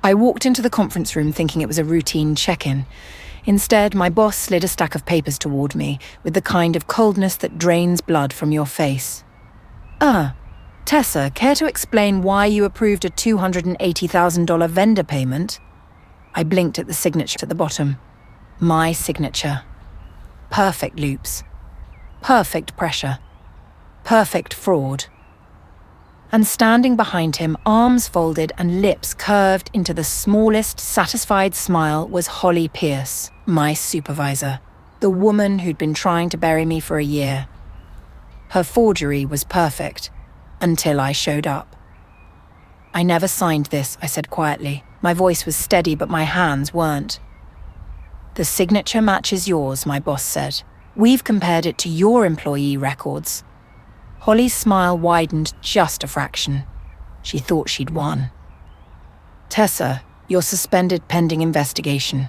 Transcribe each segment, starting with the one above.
I walked into the conference room thinking it was a routine check-in. Instead, my boss slid a stack of papers toward me with the kind of coldness that drains blood from your face. Tessa, care to explain why you approved a $280,000 vendor payment? I blinked at the signature at the bottom. My signature. Perfect loops. Perfect pressure. Perfect fraud. And standing behind him, arms folded and lips curved into the smallest, satisfied smile, was Holly Pierce, my supervisor, the woman who'd been trying to bury me for a year. Her forgery was perfect, until I showed up. I never signed this, I said quietly. My voice was steady, but my hands weren't. The signature matches yours, my boss said. We've compared it to your employee records. Holly's smile widened just a fraction. She thought she'd won. Tessa, you're suspended pending investigation.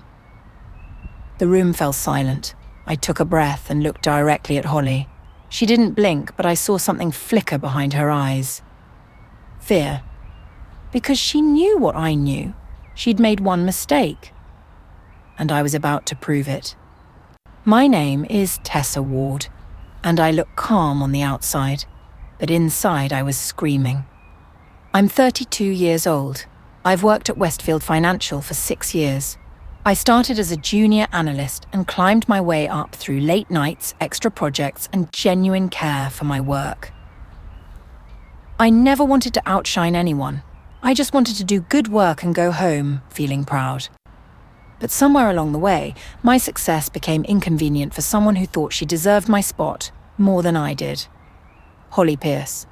The room fell silent. I took a breath and looked directly at Holly. She didn't blink, but I saw something flicker behind her eyes. Fear. Because she knew what I knew. She'd made one mistake. And I was about to prove it. My name is Tessa Ward, and I look calm on the outside, but inside I was screaming. I'm 32 years old. I've worked at Westfield Financial for 6 years. I started as a junior analyst and climbed my way up through late nights, extra projects, and genuine care for my work. I never wanted to outshine anyone. I just wanted to do good work and go home feeling proud. But somewhere along the way, my success became inconvenient for someone who thought she deserved my spot more than I did. Holly Pierce.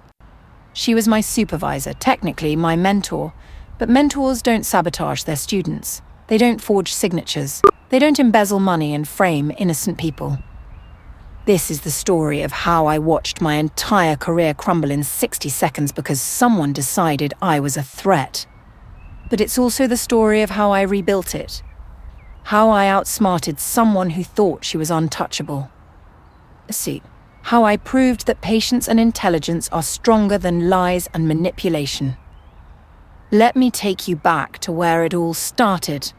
She was my supervisor, technically my mentor, but mentors don't sabotage their students. They don't forge signatures. They don't embezzle money and frame innocent people. This is the story of how I watched my entire career crumble in 60 seconds because someone decided I was a threat. But it's also the story of how I rebuilt it. How I outsmarted someone who thought she was untouchable. See, how I proved that patience and intelligence are stronger than lies and manipulation. Let me take you back to where it all started.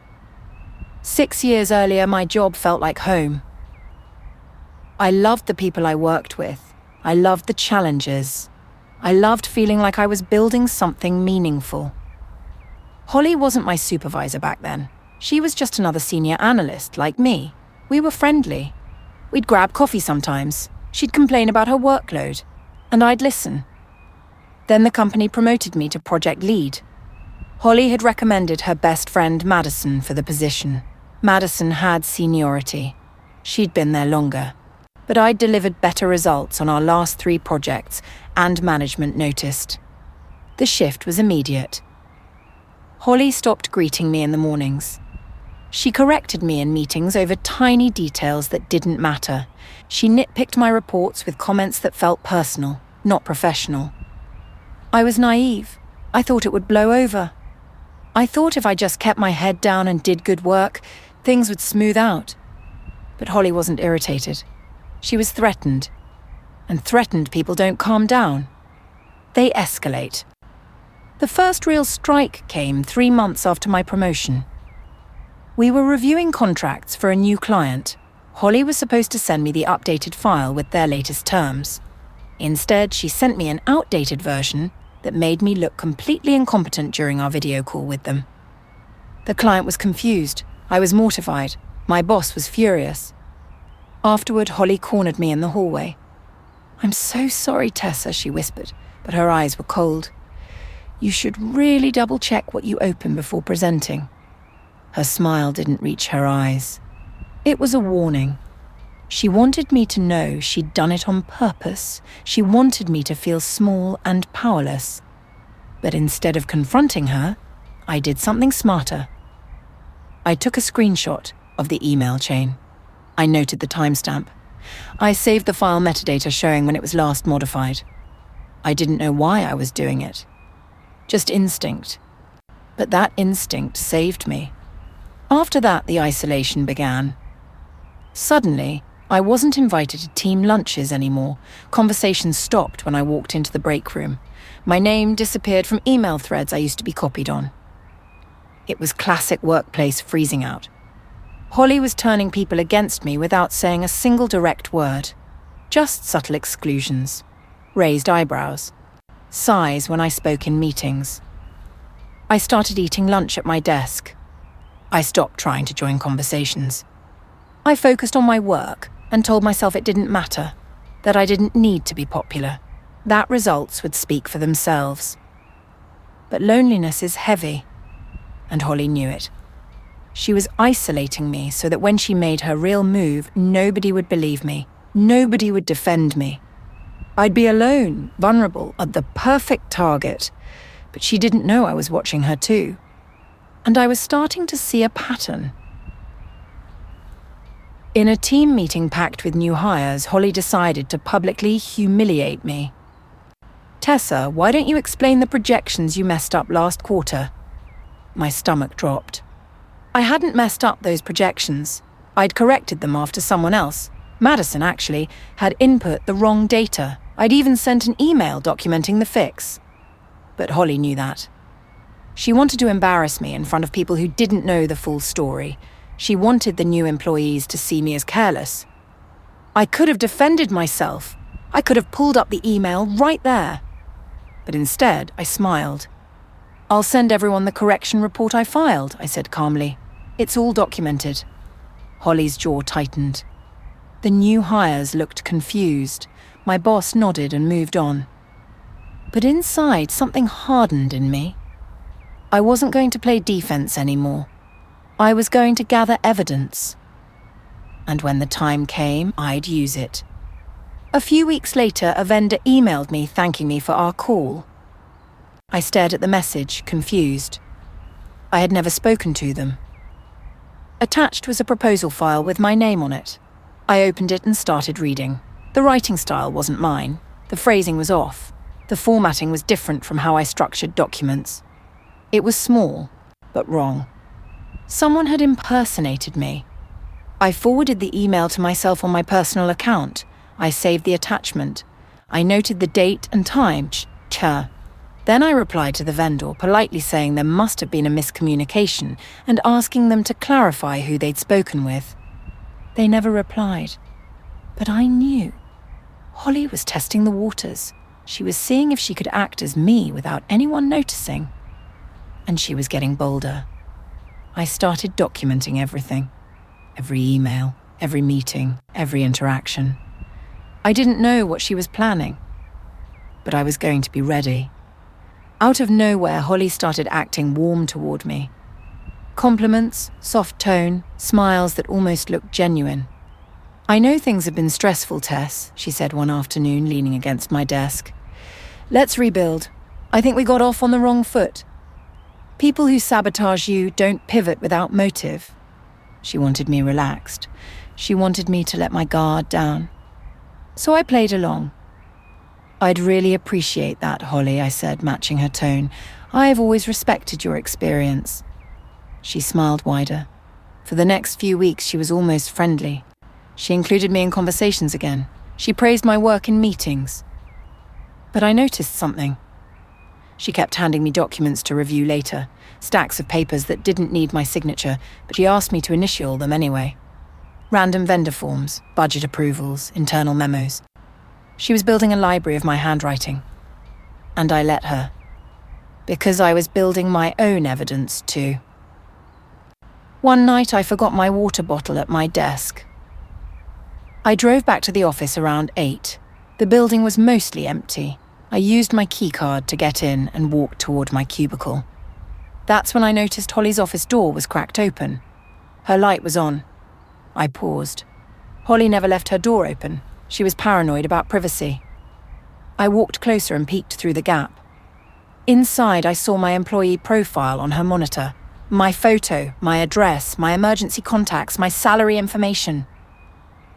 6 years earlier, my job felt like home. I loved the people I worked with. I loved the challenges. I loved feeling like I was building something meaningful. Holly wasn't my supervisor back then. She was just another senior analyst like me. We were friendly. We'd grab coffee sometimes. She'd complain about her workload, and I'd listen. Then the company promoted me to project lead. Holly had recommended her best friend Madison for the position. Madison had seniority. She'd been there longer. But I'd delivered better results on our last 3 projects, and management noticed. The shift was immediate. Holly stopped greeting me in the mornings. She corrected me in meetings over tiny details that didn't matter. She nitpicked my reports with comments that felt personal, not professional. I was naive. I thought it would blow over. I thought if I just kept my head down and did good work, things would smooth out. But Holly wasn't irritated. She was threatened. And threatened people don't calm down. They escalate. The first real strike came 3 months after my promotion. We were reviewing contracts for a new client. Holly was supposed to send me the updated file with their latest terms. Instead, she sent me an outdated version that made me look completely incompetent during our video call with them. The client was confused. I was mortified. My boss was furious. Afterward, Holly cornered me in the hallway. "I'm so sorry, Tessa," she whispered, but her eyes were cold. "You should really double-check what you open before presenting." Her smile didn't reach her eyes. It was a warning. She wanted me to know she'd done it on purpose. She wanted me to feel small and powerless. But instead of confronting her, I did something smarter. I took a screenshot of the email chain. I noted the timestamp. I saved the file metadata showing when it was last modified. I didn't know why I was doing it. Just instinct. But that instinct saved me. After that, the isolation began. Suddenly, I wasn't invited to team lunches anymore. Conversations stopped when I walked into the break room. My name disappeared from email threads I used to be copied on. It was classic workplace freezing out. Holly was turning people against me without saying a single direct word. Just subtle exclusions, raised eyebrows, sighs when I spoke in meetings. I started eating lunch at my desk. I stopped trying to join conversations. I focused on my work and told myself it didn't matter, that I didn't need to be popular, that results would speak for themselves. But loneliness is heavy, and Holly knew it. She was isolating me so that when she made her real move, nobody would believe me. Nobody would defend me. I'd be alone, vulnerable, at the perfect target. But she didn't know I was watching her too. And I was starting to see a pattern. In a team meeting packed with new hires, Holly decided to publicly humiliate me. "Tessa, why don't you explain the projections you messed up last quarter?" My stomach dropped. I hadn't messed up those projections. I'd corrected them after someone else. Madison, actually, had input the wrong data. I'd even sent an email documenting the fix. But Holly knew that. She wanted to embarrass me in front of people who didn't know the full story. She wanted the new employees to see me as careless. I could have defended myself. I could have pulled up the email right there. But instead, I smiled. "I'll send everyone the correction report I filed," I said calmly. "It's all documented." Holly's jaw tightened. The new hires looked confused. My boss nodded and moved on. But inside, something hardened in me. I wasn't going to play defense anymore. I was going to gather evidence. And when the time came, I'd use it. A few weeks later, a vendor emailed me thanking me for our call. I stared at the message, confused. I had never spoken to them. Attached was a proposal file with my name on it. I opened it and started reading. The writing style wasn't mine. The phrasing was off. The formatting was different from how I structured documents. It was small, but wrong. Someone had impersonated me. I forwarded the email to myself on my personal account. I saved the attachment. I noted the date and time. Then I replied to the vendor, politely saying there must have been a miscommunication and asking them to clarify who they'd spoken with. They never replied. But I knew. Holly was testing the waters. She was seeing if she could act as me without anyone noticing. And she was getting bolder. I started documenting everything. Every email, every meeting, every interaction. I didn't know what she was planning. But I was going to be ready. Out of nowhere, Holly started acting warm toward me. Compliments, soft tone, smiles that almost looked genuine. "I know things have been stressful, Tess," she said one afternoon, leaning against my desk. "Let's rebuild. I think we got off on the wrong foot. People who sabotage you don't pivot without motive." She wanted me relaxed. She wanted me to let my guard down. So I played along. "I'd really appreciate that, Holly," I said, matching her tone. "I've always respected your experience." She smiled wider. For the next few weeks, she was almost friendly. She included me in conversations again. She praised my work in meetings. But I noticed something. She kept handing me documents to review later, stacks of papers that didn't need my signature, but she asked me to initial them anyway. Random vendor forms, budget approvals, internal memos. She was building a library of my handwriting. And I let her. Because I was building my own evidence too. One night I forgot my water bottle at my desk. I drove back to the office around 8. The building was mostly empty. I used my keycard to get in and walked toward my cubicle. That's when I noticed Holly's office door was cracked open. Her light was on. I paused. Holly never left her door open. She was paranoid about privacy. I walked closer and peeked through the gap. Inside, I saw my employee profile on her monitor. My photo, my address, my emergency contacts, my salary information.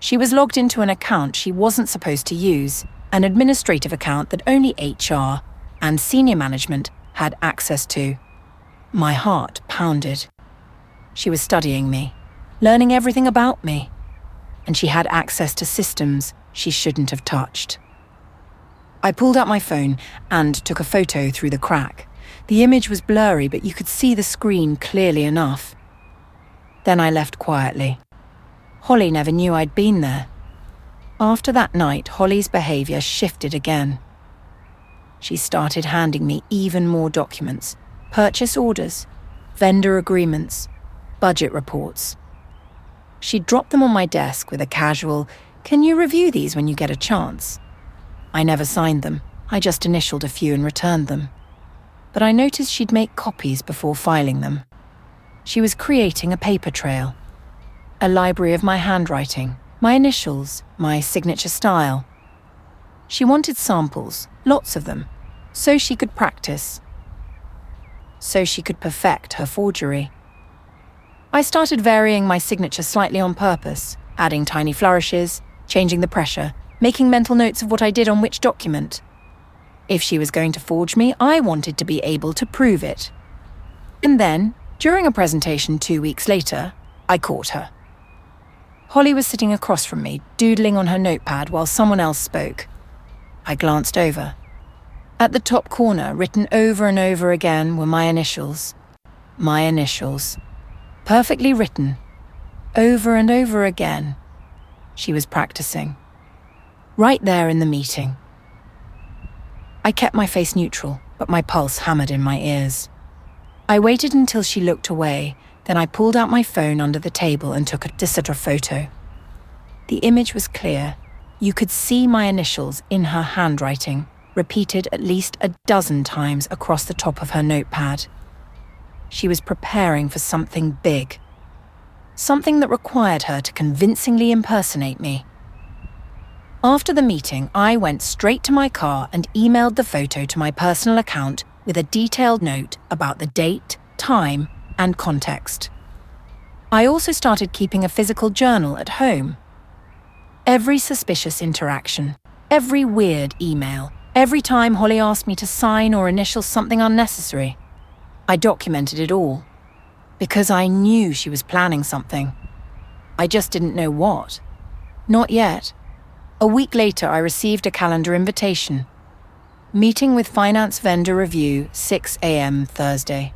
She was logged into an account she wasn't supposed to use, an administrative account that only HR and senior management had access to. My heart pounded. She was studying me, learning everything about me, and she had access to systems she shouldn't have touched. I pulled out my phone and took a photo through the crack. The image was blurry, but you could see the screen clearly enough. Then I left quietly. Holly never knew I'd been there. After that night, Holly's behaviour shifted again. She started handing me even more documents, purchase orders, vendor agreements, budget reports. She'd drop them on my desk with a casual, "Can you review these when you get a chance?" I never signed them, I just initialed a few and returned them. But I noticed she'd make copies before filing them. She was creating a paper trail, a library of my handwriting, my initials, my signature style. She wanted samples, lots of them, so she could practice, so she could perfect her forgery. I started varying my signature slightly on purpose, adding tiny flourishes, changing the pressure, making mental notes of what I did on which document. If she was going to forge me, I wanted to be able to prove it. And then, during a presentation 2 weeks later, I caught her. Holly was sitting across from me, doodling on her notepad while someone else spoke. I glanced over. At the top corner, written over and over again, were my initials. My initials. Perfectly written. Over and over again. She was practicing. Right there in the meeting. I kept my face neutral, but my pulse hammered in my ears. I waited until she looked away, then I pulled out my phone under the table and took a digital photo. The image was clear. You could see my initials in her handwriting, repeated at least a dozen times across the top of her notepad. She was preparing for something big. Something that required her to convincingly impersonate me. After the meeting, I went straight to my car and emailed the photo to my personal account with a detailed note about the date, time, and context. I also started keeping a physical journal at home. Every suspicious interaction, every weird email, every time Holly asked me to sign or initial something unnecessary, I documented it all. Because I knew she was planning something. I just didn't know what. Not yet. A week later, I received a calendar invitation. Meeting with Finance Vendor Review, 6 a.m. Thursday.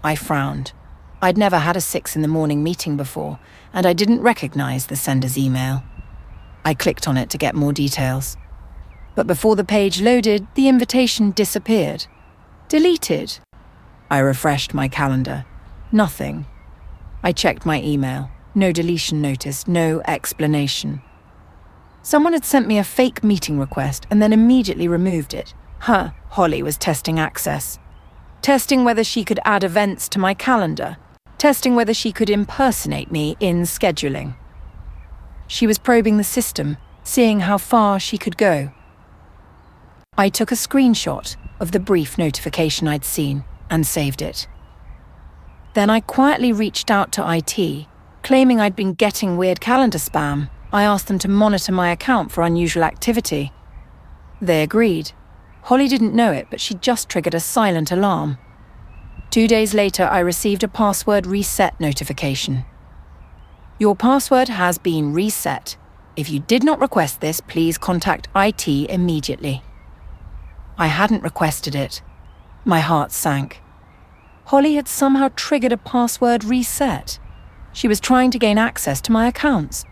I frowned. I'd never had a 6 in the morning meeting before, and I didn't recognize the sender's email. I clicked on it to get more details. But before the page loaded, the invitation disappeared. Deleted. I refreshed my calendar. Nothing. I checked my email. No deletion notice, no explanation. Someone had sent me a fake meeting request and then immediately removed it. Holly was testing access. Testing whether she could add events to my calendar. Testing whether she could impersonate me in scheduling. She was probing the system, seeing how far she could go. I took a screenshot of the brief notification I'd seen and saved it. Then I quietly reached out to IT, claiming I'd been getting weird calendar spam. I asked them to monitor my account for unusual activity. They agreed. Holly didn't know it, but she'd just triggered a silent alarm. 2 days later, I received a password reset notification. Your password has been reset. If you did not request this, please contact IT immediately. I hadn't requested it. My heart sank. Holly had somehow triggered a password reset. She was trying to gain access to my accounts.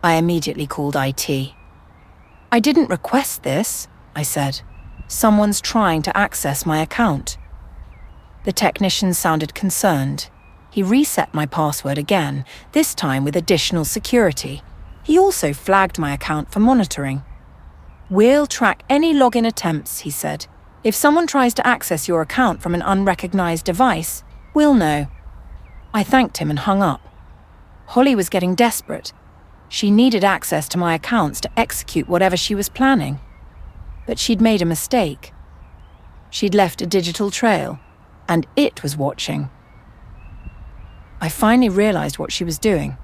I immediately called IT. I didn't request this, I said. Someone's trying to access my account. The technician sounded concerned. He reset my password again, this time with additional security. He also flagged my account for monitoring. We'll track any login attempts, he said. If someone tries to access your account from an unrecognized device, we'll know. I thanked him and hung up. Holly was getting desperate. She needed access to my accounts to execute whatever she was planning. But she'd made a mistake. She'd left a digital trail, and it was watching. I finally realized what she was doing.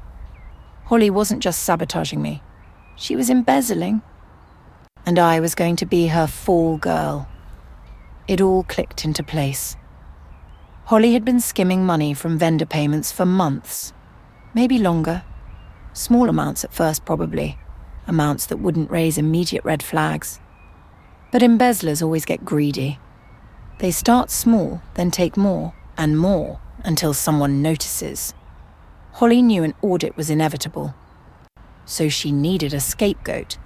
Holly wasn't just sabotaging me. She was embezzling. And I was going to be her fall girl. It all clicked into place. Holly had been skimming money from vendor payments for months, maybe longer. Small amounts at first, probably. Amounts that wouldn't raise immediate red flags. But embezzlers always get greedy. They start small, then take more and more until someone notices. Holly knew an audit was inevitable, so she needed a scapegoat.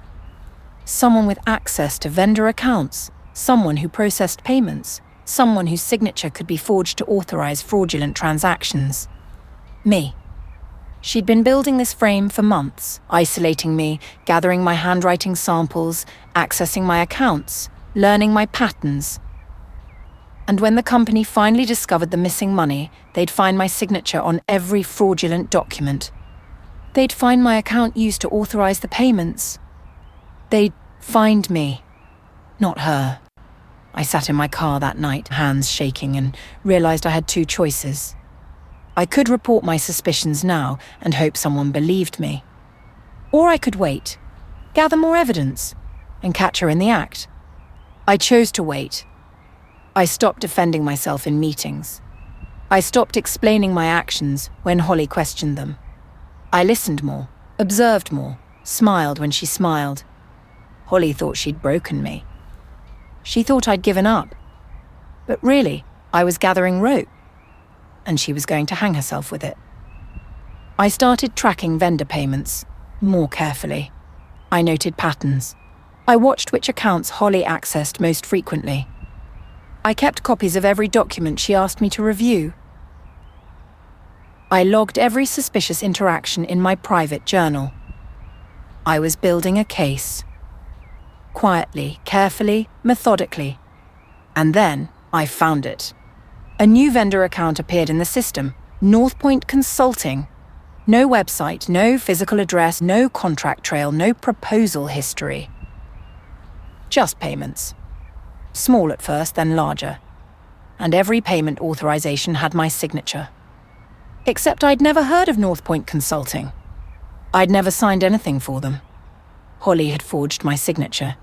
Someone with access to vendor accounts, someone who processed payments, someone whose signature could be forged to authorize fraudulent transactions. Me. She'd been building this frame for months, isolating me, gathering my handwriting samples, accessing my accounts, learning my patterns. And when the company finally discovered the missing money, they'd find my signature on every fraudulent document. They'd find my account used to authorize the payments. They'd find me, not her. I sat in my car that night, hands shaking, and realized I had two choices. I could report my suspicions now and hope someone believed me. Or I could wait, gather more evidence, and catch her in the act. I chose to wait. I stopped defending myself in meetings. I stopped explaining my actions when Holly questioned them. I listened more, observed more, smiled when she smiled. Holly thought she'd broken me. She thought I'd given up. But really, I was gathering rope, and she was going to hang herself with it. I started tracking vendor payments more carefully. I noted patterns. I watched which accounts Holly accessed most frequently. I kept copies of every document she asked me to review. I logged every suspicious interaction in my private journal. I was building a case. Quietly, carefully, methodically. And then I found it. A new vendor account appeared in the system, North Point Consulting. No website, no physical address, no contract trail, no proposal history. Just payments. Small at first, then larger. And every payment authorization had my signature. Except I'd never heard of North Point Consulting. I'd never signed anything for them. Holly had forged my signature,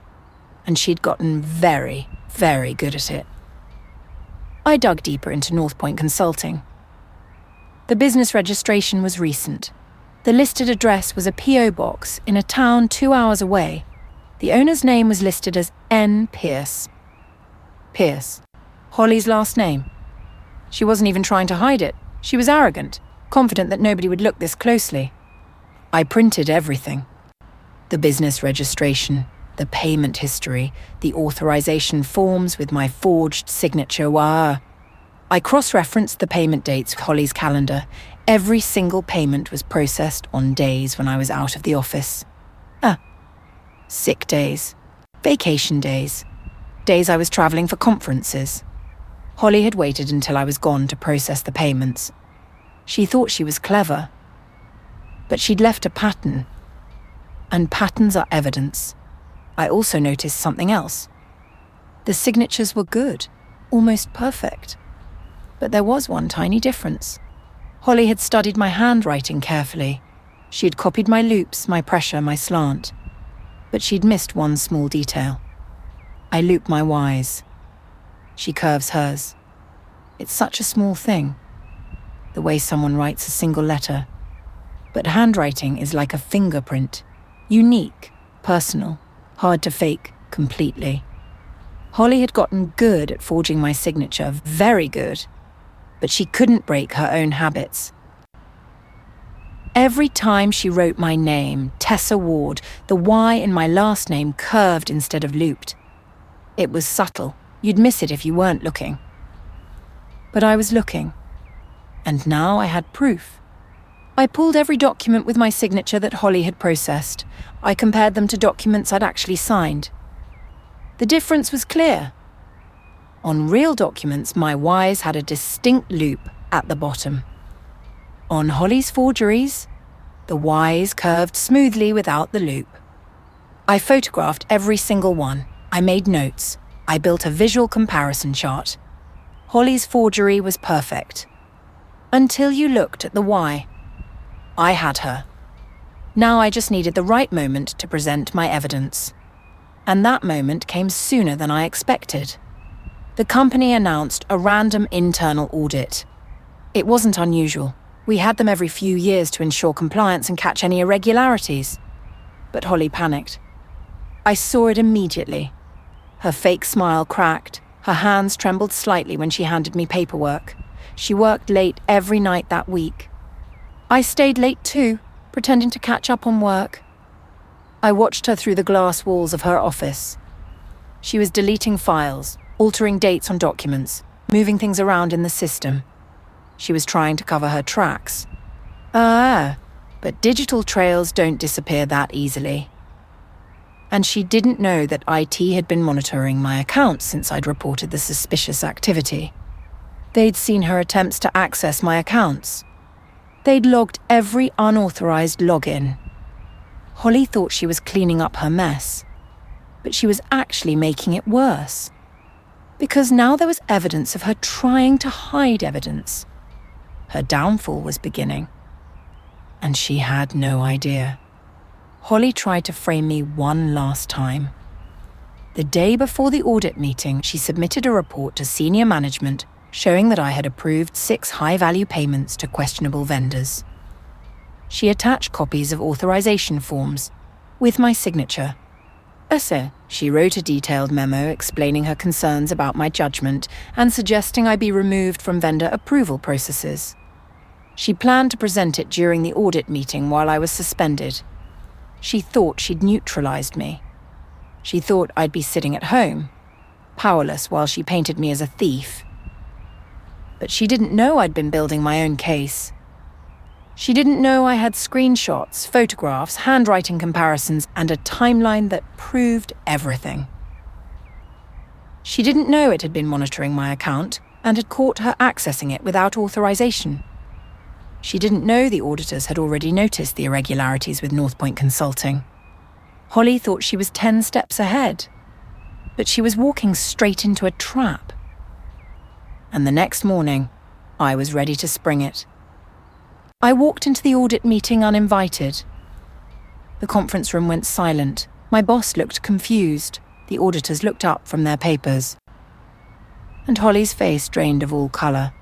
and she'd gotten very, very good at it. I dug deeper into North Point Consulting. The business registration was recent. The listed address was a P.O. box in a town 2 hours away. The owner's name was listed as N. Pierce. Pierce. Holly's last name. She wasn't even trying to hide it. She was arrogant, confident that nobody would look this closely. I printed everything. The business registration, the payment history, the authorization forms with my forged signature. I cross-referenced the payment dates with Holly's calendar. Every single payment was processed on days when I was out of the office. Sick days, vacation days, days I was traveling for conferences. Holly had waited until I was gone to process the payments. She thought she was clever, but she'd left a pattern. And patterns are evidence. I also noticed something else. The signatures were good, almost perfect. But there was one tiny difference. Holly had studied my handwriting carefully. She had copied my loops, my pressure, my slant. But she'd missed one small detail. I loop my Y's. She curves hers. It's such a small thing, the way someone writes a single letter. But handwriting is like a fingerprint. Unique, personal, hard to fake completely. Holly had gotten good at forging my signature, very good, but she couldn't break her own habits. Every time she wrote my name, Tessa Ward, the Y in my last name curved instead of looped. It was subtle. You'd miss it if you weren't looking. But I was looking, and now I had proof. I pulled every document with my signature that Holly had processed. I compared them to documents I'd actually signed. The difference was clear. On real documents, my Y's had a distinct loop at the bottom. On Holly's forgeries, the Y's curved smoothly without the loop. I photographed every single one. I made notes. I built a visual comparison chart. Holly's forgery was perfect. Until you looked at the Y. I had her. Now I just needed the right moment to present my evidence. And that moment came sooner than I expected. The company announced a random internal audit. It wasn't unusual. We had them every few years to ensure compliance and catch any irregularities. But Holly panicked. I saw it immediately. Her fake smile cracked, Her hands trembled slightly when she handed me paperwork. She worked late every night that week. I stayed late too, pretending to catch up on work. I watched her through the glass walls of her office. She was deleting files, altering dates on documents, moving things around in the system. She was trying to cover her tracks. But digital trails don't disappear that easily. And she didn't know that IT had been monitoring my account since I'd reported the suspicious activity. They'd seen her attempts to access my accounts. They'd logged every unauthorized login. Holly thought she was cleaning up her mess, but she was actually making it worse. Because now there was evidence of her trying to hide evidence. Her downfall was beginning. And she had no idea. Holly tried to frame me one last time. The day before the audit meeting, she submitted a report to senior management showing that I had approved 6 high-value payments to questionable vendors. She attached copies of authorization forms with my signature. She wrote a detailed memo explaining her concerns about my judgment and suggesting I be removed from vendor approval processes. She planned to present it during the audit meeting while I was suspended. She thought she'd neutralized me. She thought I'd be sitting at home, powerless while she painted me as a thief. But she didn't know I'd been building my own case. She didn't know I had screenshots, photographs, handwriting comparisons, and a timeline that proved everything. She didn't know it had been monitoring my account and had caught her accessing it without authorization. She didn't know the auditors had already noticed the irregularities with Northpoint Consulting. Holly thought she was 10 steps ahead, but she was walking straight into a trap. And the next morning, I was ready to spring it. I walked into the audit meeting uninvited. The conference room went silent. My boss looked confused. The auditors looked up from their papers. And Holly's face drained of all colour.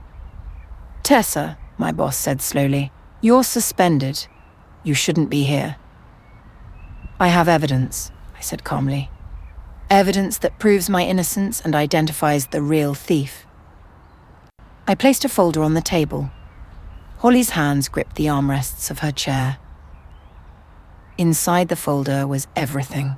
"Tessa," my boss said slowly, "you're suspended. You shouldn't be here." "I have evidence," I said calmly. "Evidence that proves my innocence and identifies the real thief." I placed a folder on the table. Holly's hands gripped the armrests of her chair. Inside the folder was everything.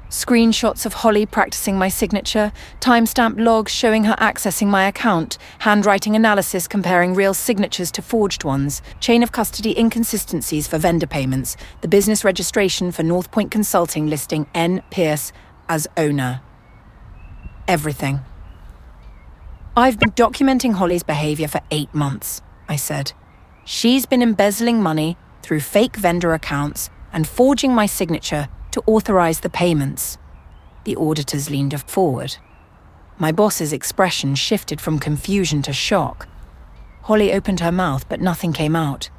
Screenshots of Holly practicing my signature, timestamp logs showing her accessing my account, handwriting analysis comparing real signatures to forged ones, chain of custody inconsistencies for vendor payments, the business registration for Northpoint Consulting listing N. Pierce as owner. Everything. "I've been documenting Holly's behaviour for 8 months, I said. "She's been embezzling money through fake vendor accounts and forging my signature to authorize the payments." The auditors leaned forward. My boss's expression shifted from confusion to shock. Holly opened her mouth, but nothing came out.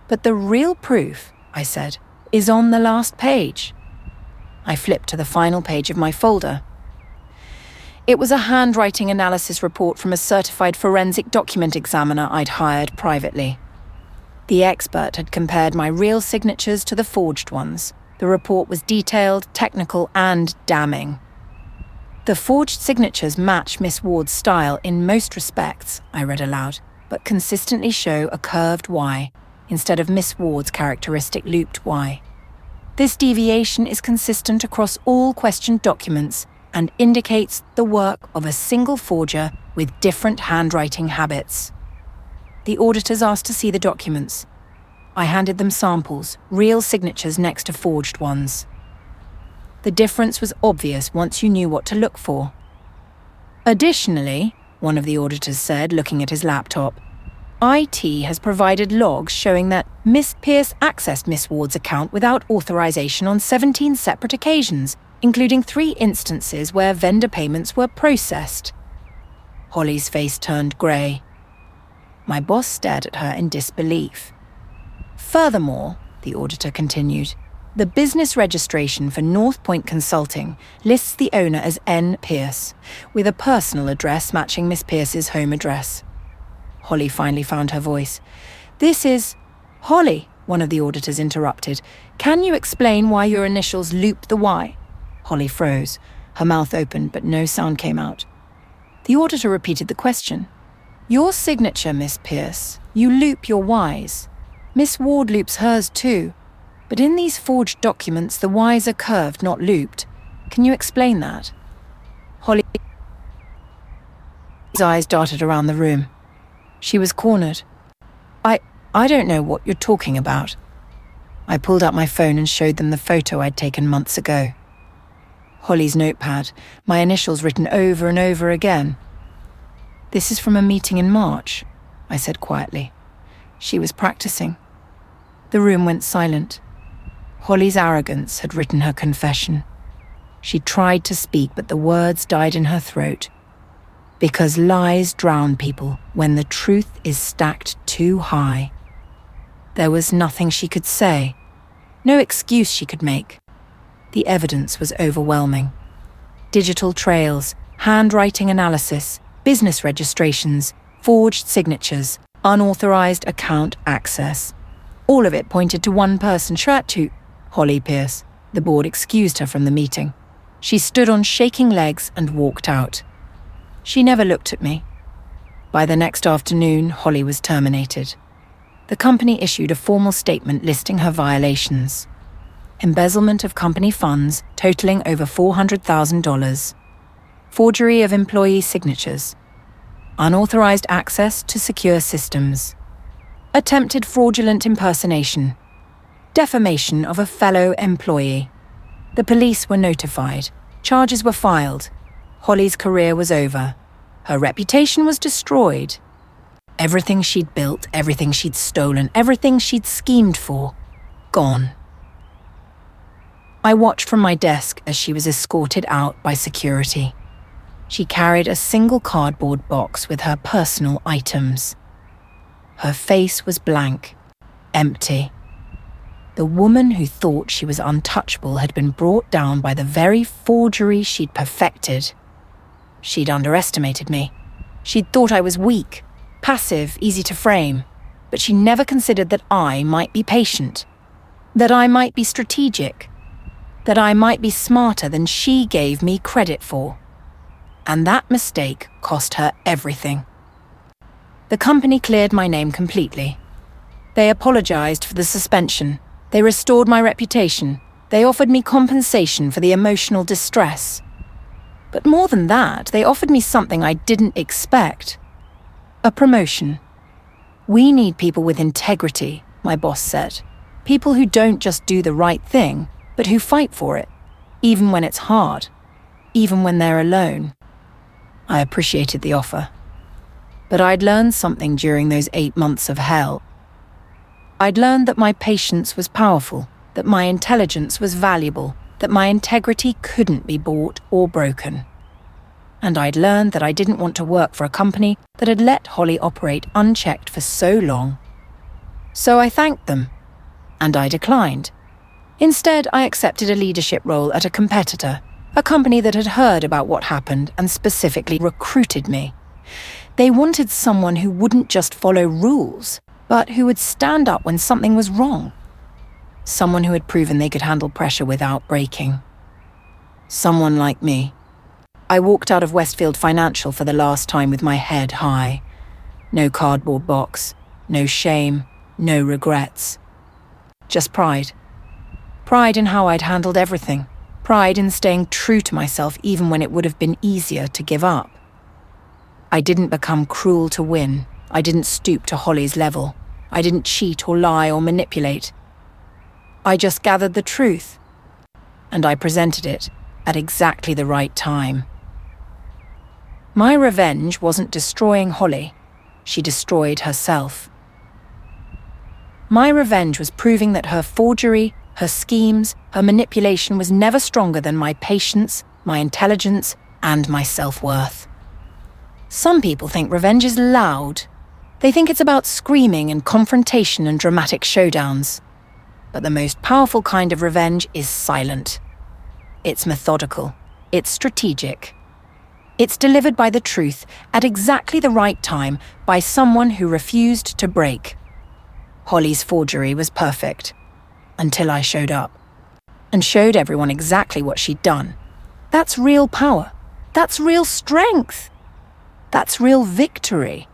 "But the real proof," I said, "is on the last page." I flipped to the final page of my folder. It was a handwriting analysis report from a certified forensic document examiner I'd hired privately. The expert had compared my real signatures to the forged ones. The report was detailed, technical, and damning. "The forged signatures match Miss Ward's style in most respects," I read aloud, "but consistently show a curved Y instead of Miss Ward's characteristic looped Y. This deviation is consistent across all questioned documents and indicates the work of a single forger with different handwriting habits." The auditors asked to see the documents. I handed them samples, real signatures next to forged ones. The difference was obvious once you knew what to look for. "Additionally," one of the auditors said, looking at his laptop, "IT has provided logs showing that Miss Pierce accessed Miss Ward's account without authorization on 17 separate occasions, including 3 instances where vendor payments were processed." Holly's face turned grey. My boss stared at her in disbelief. "Furthermore," the auditor continued, "the business registration for Northpoint Consulting lists the owner as N. Pierce, with a personal address matching Miss Pierce's home address." Holly finally found her voice. "This is—" "Holly," one of the auditors interrupted, "can you explain why your initials loop the Y?" Holly froze. Her mouth opened, but no sound came out. The auditor repeated the question. Your signature, Miss Pierce. You loop your Ys. Miss Ward loops hers too. But in these forged documents, the Ys are curved, not looped. Can you explain that? Holly's eyes darted around the room. She was cornered. I don't know what you're talking about. I pulled out my phone and showed them the photo I'd taken months ago. Holly's notepad, my initials written over and over again. This is from a meeting in March, I said quietly. She was practicing. The room went silent. Holly's arrogance had written her confession. She tried to speak, but the words died in her throat. Because lies drown people when the truth is stacked too high. There was nothing she could say, no excuse she could make. The evidence was overwhelming. Digital trails, handwriting analysis, business registrations, forged signatures, unauthorized account access. All of it pointed to one person, to Holly Pierce. The board excused her from the meeting. She stood on shaking legs and walked out. She never looked at me. By the next afternoon, Holly was terminated. The company issued a formal statement listing her violations. Embezzlement of company funds totaling over $400,000. Forgery of employee signatures. Unauthorized access to secure systems. Attempted fraudulent impersonation. Defamation of a fellow employee. The police were notified. Charges were filed. Holly's career was over. Her reputation was destroyed. Everything she'd built, everything she'd stolen, everything she'd schemed for, gone. I watched from my desk as she was escorted out by security. She carried a single cardboard box with her personal items. Her face was blank, empty. The woman who thought she was untouchable had been brought down by the very forgery she'd perfected. She'd underestimated me. She'd thought I was weak, passive, easy to frame, but she never considered that I might be patient, that I might be strategic, that I might be smarter than she gave me credit for. And that mistake cost her everything. The company cleared my name completely. They apologized for the suspension. They restored my reputation. They offered me compensation for the emotional distress. But more than that, they offered me something I didn't expect. A promotion. We need people with integrity, my boss said. People who don't just do the right thing, but who fight for it, even when it's hard, even when they're alone. I appreciated the offer. But I'd learned something during those 8 months of hell. I'd learned that my patience was powerful, that my intelligence was valuable, that my integrity couldn't be bought or broken. And I'd learned that I didn't want to work for a company that had let Holly operate unchecked for so long. So I thanked them, and I declined. Instead, I accepted a leadership role at a competitor, a company that had heard about what happened and specifically recruited me. They wanted someone who wouldn't just follow rules, but who would stand up when something was wrong. Someone who had proven they could handle pressure without breaking. Someone like me. I walked out of Westfield Financial for the last time with my head high. No cardboard box, no shame, no regrets. Just pride. Pride in how I'd handled everything. Pride in staying true to myself even when it would have been easier to give up. I didn't become cruel to win. I didn't stoop to Holly's level. I didn't cheat or lie or manipulate. I just gathered the truth, and I presented it at exactly the right time. My revenge wasn't destroying Holly. She destroyed herself. My revenge was proving that her forgery, her schemes, her manipulation was never stronger than my patience, my intelligence, and my self-worth. Some people think revenge is loud. They think it's about screaming and confrontation and dramatic showdowns. But the most powerful kind of revenge is silent. It's methodical. It's strategic. It's delivered by the truth at exactly the right time by someone who refused to break. Holly's forgery was perfect. Until I showed up. And showed everyone exactly what she'd done. That's real power. That's real strength. That's real victory.